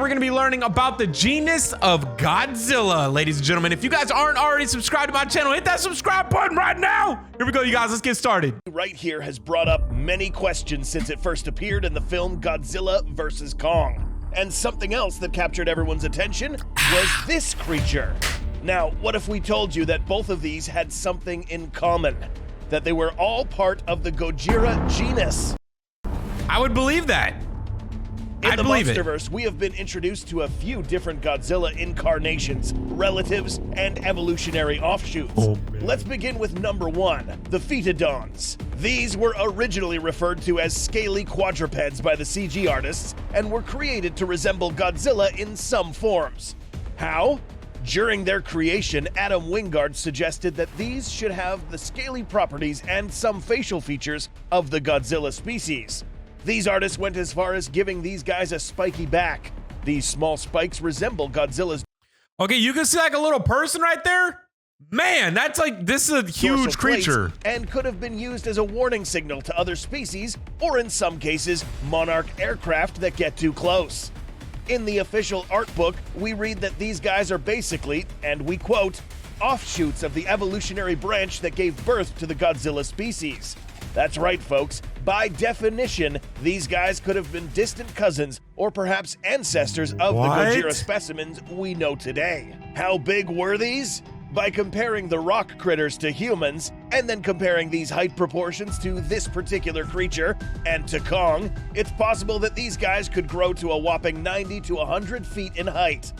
we're gonna be learning about the genus of Godzilla. Ladies and gentlemen, if you guys aren't already subscribed to my channel, hit that subscribe button right now. Here we go, you guys, let's get started. Right here has brought up many questions since it first appeared in the film Godzilla vs. Kong. And something else that captured everyone's attention was this creature. Now, what if we told you that both of these had something in common? That they were all part of the Godzilla genus? I would believe that. In the Monsterverse, we have been introduced to a few different Godzilla incarnations, relatives, and evolutionary offshoots. Let's begin with number 1, the Phytodons. These were originally referred to as scaly quadrupeds by the CG artists and were created to resemble Godzilla in some forms. How? During their creation, Adam Wingard suggested that these should have the scaly properties and some facial features of the Godzilla species. These artists went as far as giving these guys a spiky back. These small spikes resemble Godzilla's. Okay, you can see like a little person right there? Man, that's like, this is a huge creature. And could have been used as a warning signal to other species, or in some cases, monarch aircraft that get too close. In the official art book, we read that these guys are basically, and we quote, offshoots of the evolutionary branch that gave birth to the Godzilla species. That's right, folks. By definition, these guys could have been distant cousins or perhaps ancestors of the Godzilla specimens we know today. How big were these? By comparing the rock critters to humans, and then comparing these height proportions to this particular creature and to Kong, it's possible that these guys could grow to a whopping 90 to 100 feet in height.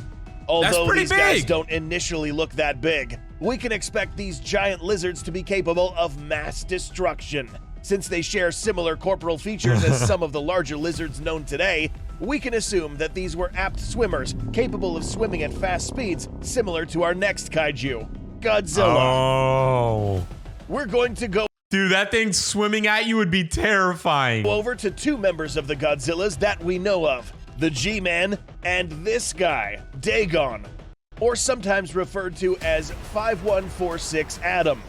Although these guys don't initially look that big, we can expect these giant lizards to be capable of mass destruction. Since they share similar corporal features as some of the larger lizards known today, we can assume that these were apt swimmers, capable of swimming at fast speeds, similar to our next kaiju, Godzilla. Oh. We're going to go... Dude, that thing swimming at you would be terrifying. ...over to 2 members of the Godzillas that we know of, the G-Man and this guy, Dagon, or sometimes referred to as 5146 Adam.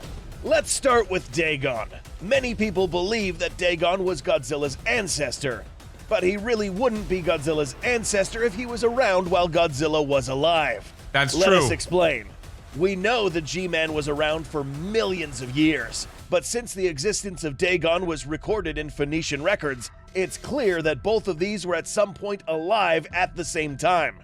Let's start with Dagon. Many people believe that Dagon was Godzilla's ancestor, but he really wouldn't be Godzilla's ancestor if he was around while Godzilla was alive. That's true. Let us explain. We know the G-Man was around for millions of years, but since the existence of Dagon was recorded in Phoenician records, it's clear that both of these were at some point alive at the same time.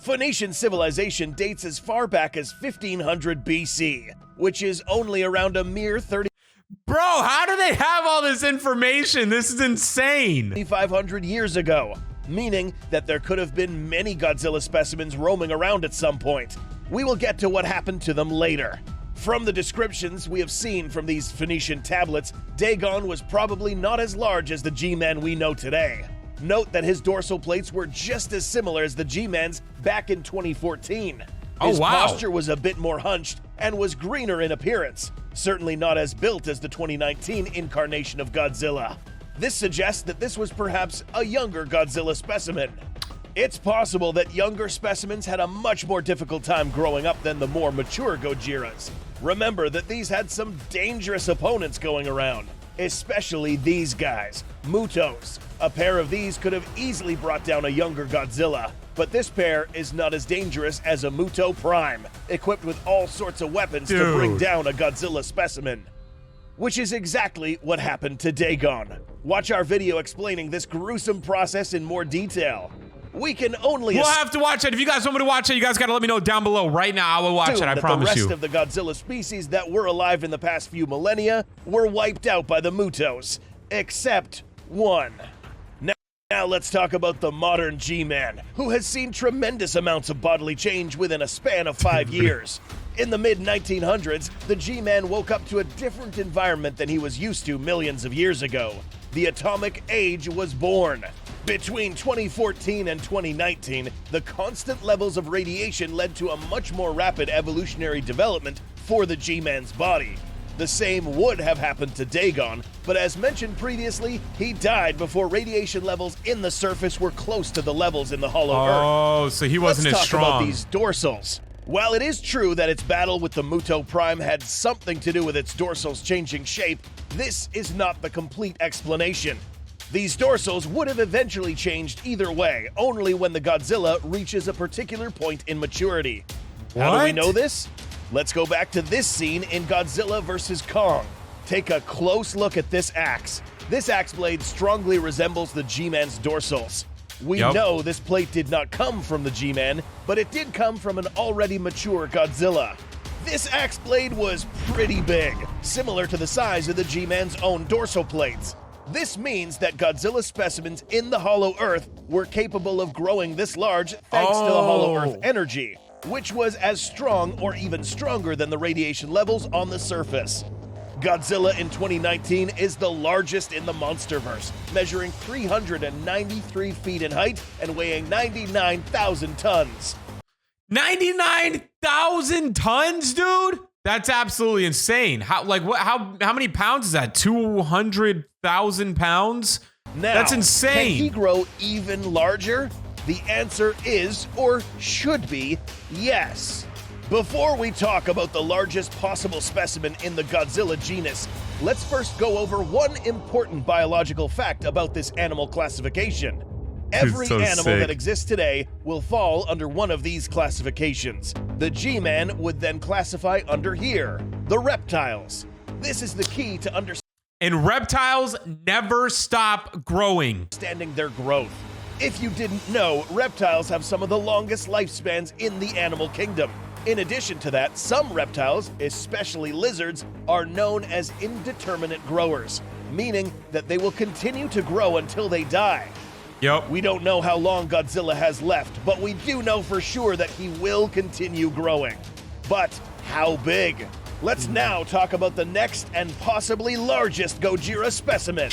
Phoenician civilization dates as far back as 1500 BC, which is only around a mere 30. Bro, how do they have all this information? This is insane. 3,500 years ago, meaning that there could have been many Godzilla specimens roaming around at some point. We will get to what happened to them later. From the descriptions we have seen from these Phoenician tablets, Dagon was probably not as large as the G-Man we know today. Note that his dorsal plates were just as similar as the G-Man's back in 2014. His posture was a bit more hunched and was greener in appearance, certainly not as built as the 2019 incarnation of Godzilla. This suggests that this was perhaps a younger Godzilla specimen. It's possible that younger specimens had a much more difficult time growing up than the more mature Gojiras. Remember that these had some dangerous opponents going around, especially these guys, Mutos. A pair of these could have easily brought down a younger Godzilla, but this pair is not as dangerous as a Muto Prime, equipped with all sorts of weapons to bring down a Godzilla specimen. Which is exactly what happened to Dagon. Watch our video explaining this gruesome process in more detail. We can only We'll have to watch it. If you guys want me to watch it, you guys got to let me know down below. Right now, I will watch it, I promise you. The rest of the Godzilla species that were alive in the past few millennia were wiped out by the Mutos, except one. Now let's talk about the modern G-Man, who has seen tremendous amounts of bodily change within a span of 5 years. In the mid-1900s, the G-Man woke up to a different environment than he was used to millions of years ago. The atomic age was born. Between 2014 and 2019, the constant levels of radiation led to a much more rapid evolutionary development for the G-Man's body. The same would have happened to Dagon, but as mentioned previously, he died before radiation levels in the surface were close to the levels in the hollow Earth. Oh, so he wasn't as strong. Let's talk about these dorsals. While it is true that its battle with the Muto Prime had something to do with its dorsals changing shape, this is not the complete explanation. These dorsals would have eventually changed either way, only when the Godzilla reaches a particular point in maturity. How do we What? know this? Let's go back to this scene in Godzilla vs. Kong. Take a close look at this axe. This axe blade strongly resembles the G-Man's dorsals. We know this plate did not come from the G-Man, but it did come from an already mature Godzilla. This axe blade was pretty big, similar to the size of the G-Man's own dorsal plates. This means that Godzilla specimens in the Hollow Earth were capable of growing this large thanks to the Hollow Earth energy, which was as strong or even stronger than the radiation levels on the surface. Godzilla in 2019 is the largest in the Monsterverse, measuring 393 feet in height and weighing 99,000 tons. 99,000 tons, dude? That's absolutely insane. How many pounds is that? 200,000 pounds? Now, that's insane. Can he grow even larger? The answer is, or should be, yes. Before we talk about the largest possible specimen in the Godzilla genus, let's first go over one important biological fact about this animal classification. Every animal that exists today will fall under one of these classifications. The G-Man would then classify under here, the reptiles. This is the key to understanding. And reptiles never stop growing. Their growth. If you didn't know, reptiles have some of the longest lifespans in the animal kingdom. In addition to that, some reptiles, especially lizards, are known as indeterminate growers, meaning that they will continue to grow until they die. Yep. We don't know how long Godzilla has left, but we do know for sure that he will continue growing. But how big? Let's now talk about the next and possibly largest Gojira specimen.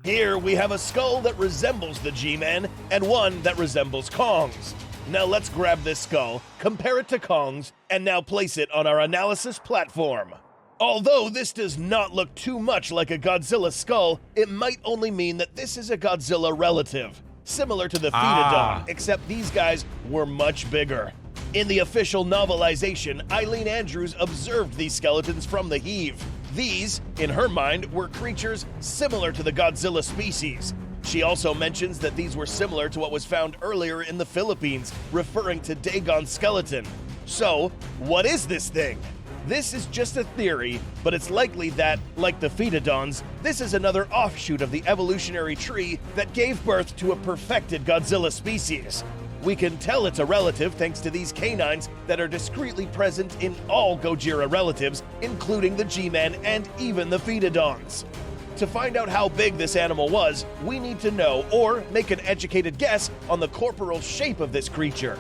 Here we have a skull that resembles the G-Man and one that resembles Kong's. Now let's grab this skull, compare it to Kong's, and now place it on our analysis platform. Although this does not look too much like a Godzilla skull, it might only mean that this is a Godzilla relative, similar to the Pterodon, except these guys were much bigger. In the official novelization, Eileen Andrews observed these skeletons from the heave. These, in her mind, were creatures similar to the Godzilla species. She also mentions that these were similar to what was found earlier in the Philippines, referring to Dagon's skeleton. So, what is this thing? This is just a theory, but it's likely that, like the Pterodons, this is another offshoot of the evolutionary tree that gave birth to a perfected Godzilla species. We can tell it's a relative thanks to these canines that are discreetly present in all Gojira relatives, including the G-Man and even the Pterodons. To find out how big this animal was, we need to know or make an educated guess on the corporal shape of this creature.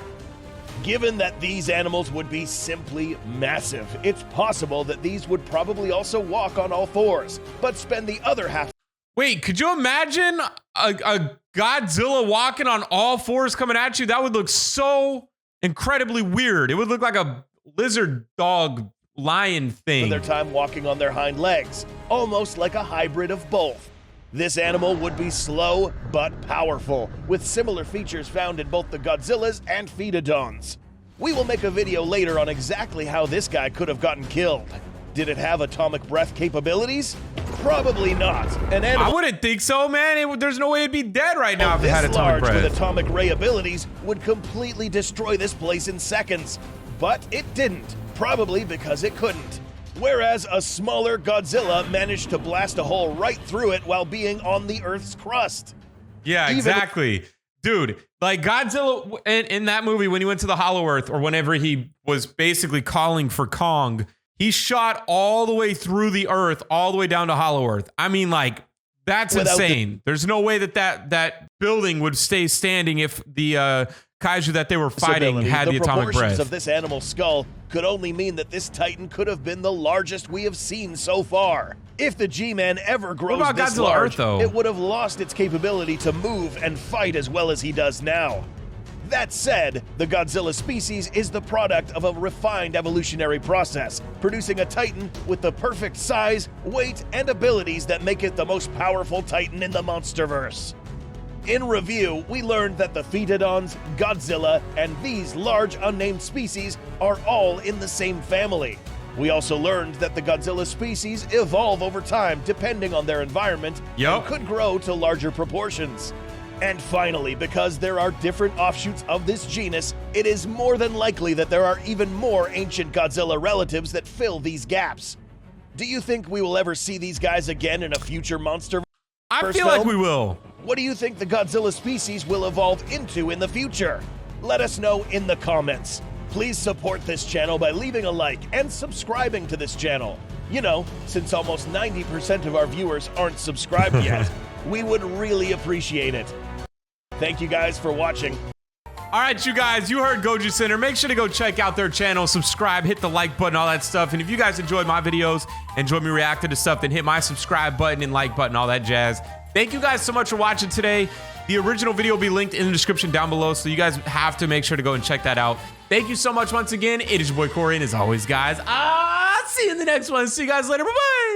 Given that these animals would be simply massive, it's possible that these would probably also walk on all fours, but spend the other half. Wait, could you imagine a Godzilla walking on all fours coming at you? That would look so incredibly weird. It would look like a lizard dog lion thing. Their time walking on their hind legs, almost like a hybrid of both. This animal would be slow but powerful, with similar features found in both the Godzillas and Pterodons. We will make a video later on exactly how this guy could have gotten killed. Did it have atomic breath capabilities? Probably not. An animal I wouldn't think so, man. There's no way it'd be dead right now if it had atomic breath. With atomic ray abilities would completely destroy this place in seconds. But it didn't, probably because it couldn't. Whereas a smaller Godzilla managed to blast a hole right through it while being on the Earth's crust. Yeah, exactly. Dude, like Godzilla in that movie when he went to the Hollow Earth, or whenever he was basically calling for Kong, he shot all the way through the Earth, all the way down to Hollow Earth. I mean, like, that's insane. There's no way that building would stay standing if the kaiju that they were fighting had the atomic breath. The proportions of this animal's skull could only mean that this Titan could have been the largest we have seen so far. If the G-Man ever grows this Godzilla large, Earth, though? It would have lost its capability to move and fight as well as he does now. That said, the Godzilla species is the product of a refined evolutionary process, producing a Titan with the perfect size, weight, and abilities that make it the most powerful Titan in the Monsterverse. In review, we learned that the Pterodons, Godzilla, and these large unnamed species are all in the same family. We also learned that the Godzilla species evolve over time depending on their environment and could grow to larger proportions. And finally, because there are different offshoots of this genus, it is more than likely that there are even more ancient Godzilla relatives that fill these gaps. Do you think we will ever see these guys again in a future monster? I feel like we will. What do you think the Godzilla species will evolve into in the future? Let us know in the comments. Please support this channel by leaving a like and subscribing to this channel. You know, since almost 90% of our viewers aren't subscribed yet, we would really appreciate it. Thank you guys for watching. All right, you guys, you heard Goji Center. Make sure to go check out their channel, subscribe, hit the like button, all that stuff. And if you guys enjoyed my videos, enjoyed me reacting to stuff, then hit my subscribe button and like button, all that jazz. Thank you guys so much for watching today. The original video will be linked in the description down below, so you guys have to make sure to go and check that out. Thank you so much once again. It is your boy Corey, and as always, guys, I'll see you in the next one. See you guys later. Bye-bye.